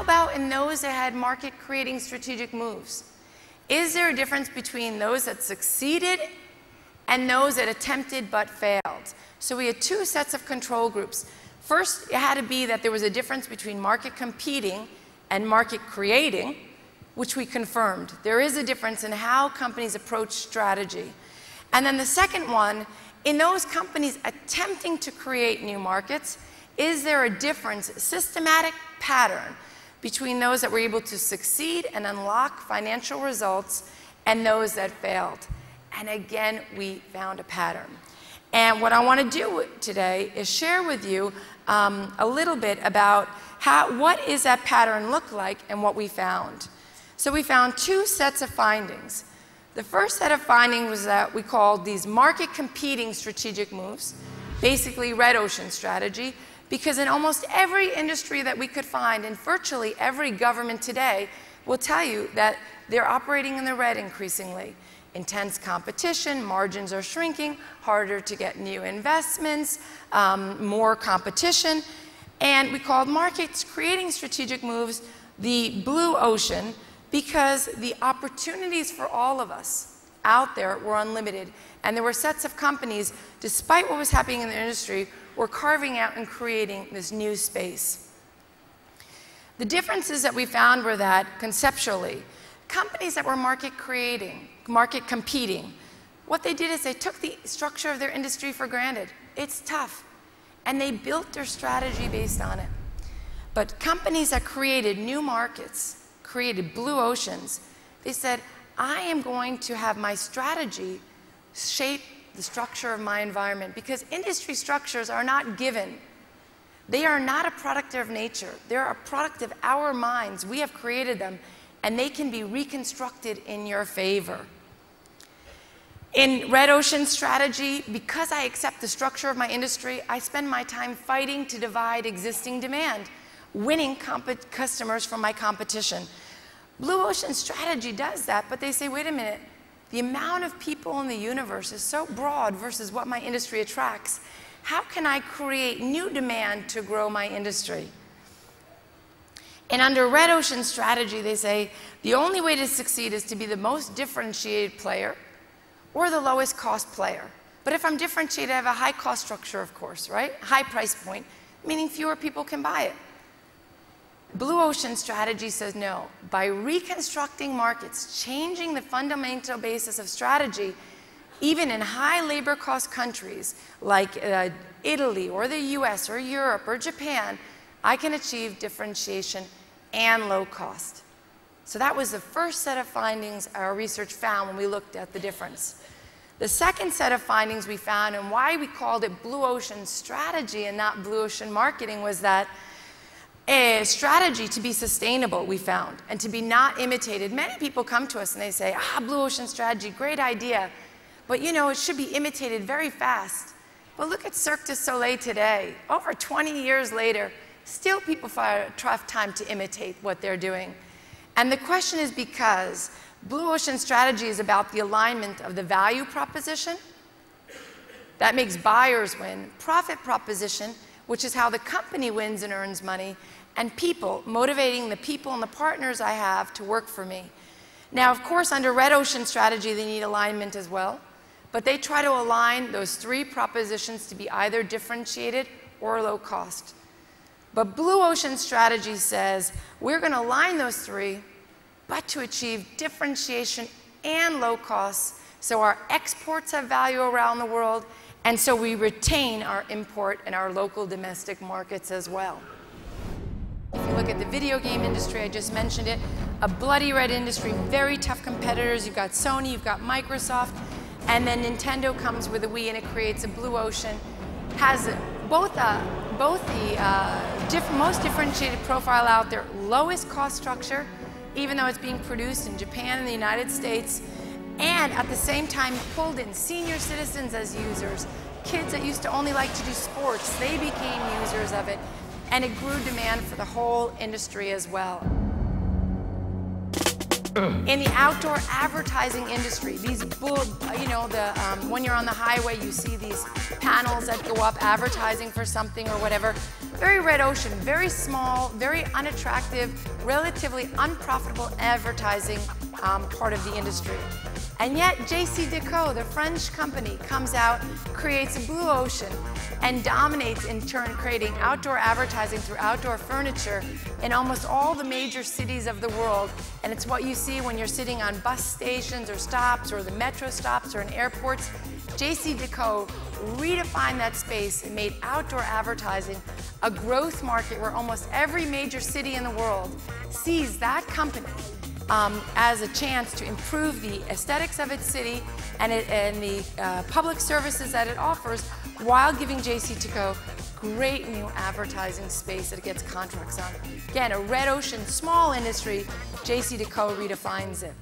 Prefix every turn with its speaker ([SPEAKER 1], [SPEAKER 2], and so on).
[SPEAKER 1] about in those that had market-creating strategic moves? Is there a difference between those that succeeded and those that attempted but failed? So we had two sets of control groups. First, it had to be that there was a difference between market competing and market creating, which we confirmed. There is a difference in how companies approach strategy. And then the second one, in those companies attempting to create new markets, is there a difference, systematic pattern, between those that were able to succeed and unlock financial results and those that failed? And again, we found a pattern. And what I want to do today is share with you a little bit about what is that pattern look like and what we found. So we found two sets of findings. The first set of findings was that we called these market competing strategic moves, basically red ocean strategy, because in almost every industry that we could find, and virtually every government today will tell you that they're operating in the red increasingly. Intense competition, margins are shrinking, harder to get new investments, more competition. And we called markets creating strategic moves the blue ocean because the opportunities for all of us out there were unlimited. And there were sets of companies, despite what was happening in the industry, were carving out and creating this new space. The differences that we found were that, conceptually, companies that were market creating, market competing, what they did is they took the structure of their industry for granted. It's tough. And they built their strategy based on it. But companies that created new markets, created blue oceans, they said, I am going to have my strategy shape the structure of my environment, because industry structures are not given. They are not a product of nature. They're a product of our minds. We have created them, and they can be reconstructed in your favor. In red ocean strategy, because I accept the structure of my industry, I spend my time fighting to divide existing demand, winning customers from my competition. Blue ocean strategy does that, but they say, wait a minute, the amount of people in the universe is so broad versus what my industry attracts. How can I create new demand to grow my industry? And under red ocean strategy, they say, the only way to succeed is to be the most differentiated player or the lowest cost player. But if I'm differentiated, I have a high cost structure, of course, right? High price point, meaning fewer people can buy it. Blue ocean strategy says no. By reconstructing markets, changing the fundamental basis of strategy, even in high labor cost countries like Italy or the US or Europe or Japan, I can achieve differentiation and low cost. So that was the first set of findings our research found when we looked at the difference. The second set of findings we found, and why we called it blue ocean strategy and not blue ocean marketing, was that a strategy to be sustainable, we found, and to be not imitated. Many people come to us and they say, blue ocean strategy, great idea, but you know, it should be imitated very fast. But look at Cirque du Soleil today. Over 20 years later, still people find a tough time to imitate what they're doing. And the question is because blue ocean strategy is about the alignment of the value proposition. That makes buyers win. Profit proposition, which is how the company wins and earns money, and people, motivating the people and the partners I have to work for me. Now, of course, under red ocean strategy, they need alignment as well, but they try to align those three propositions to be either differentiated or low cost. But blue ocean strategy says, we're going to align those three, but to achieve differentiation and low cost, so our exports have value around the world, and so we retain our import and our local domestic markets as well. If you look at the video game industry, I just mentioned it, a bloody red industry, very tough competitors. You've got Sony, you've got Microsoft, and then Nintendo comes with a Wii and it creates a blue ocean. Has both the most differentiated profile out there, lowest cost structure, even though it's being produced in Japan and the United States, and at the same time pulled in senior citizens as users. Kids that used to only like to do sports, they became users of it, and it grew demand for the whole industry as well. In the outdoor advertising industry, these when you're on the highway, you see these panels that go up advertising for something or whatever. Very red ocean, very small, very unattractive, relatively unprofitable advertising part of the industry. And yet JCDecaux, the French company, comes out, creates a blue ocean, and dominates in turn creating outdoor advertising through outdoor furniture in almost all the major cities of the world. And it's what you see when you're sitting on bus stations or stops or the metro stops or in airports. JCDecaux redefined that space and made outdoor advertising a growth market where almost every major city in the world sees that company as a chance to improve the aesthetics of its city and the public services that it offers, while giving JCDecaux great new advertising space that it gets contracts on. Again, a red ocean, small industry, JCDecaux redefines it.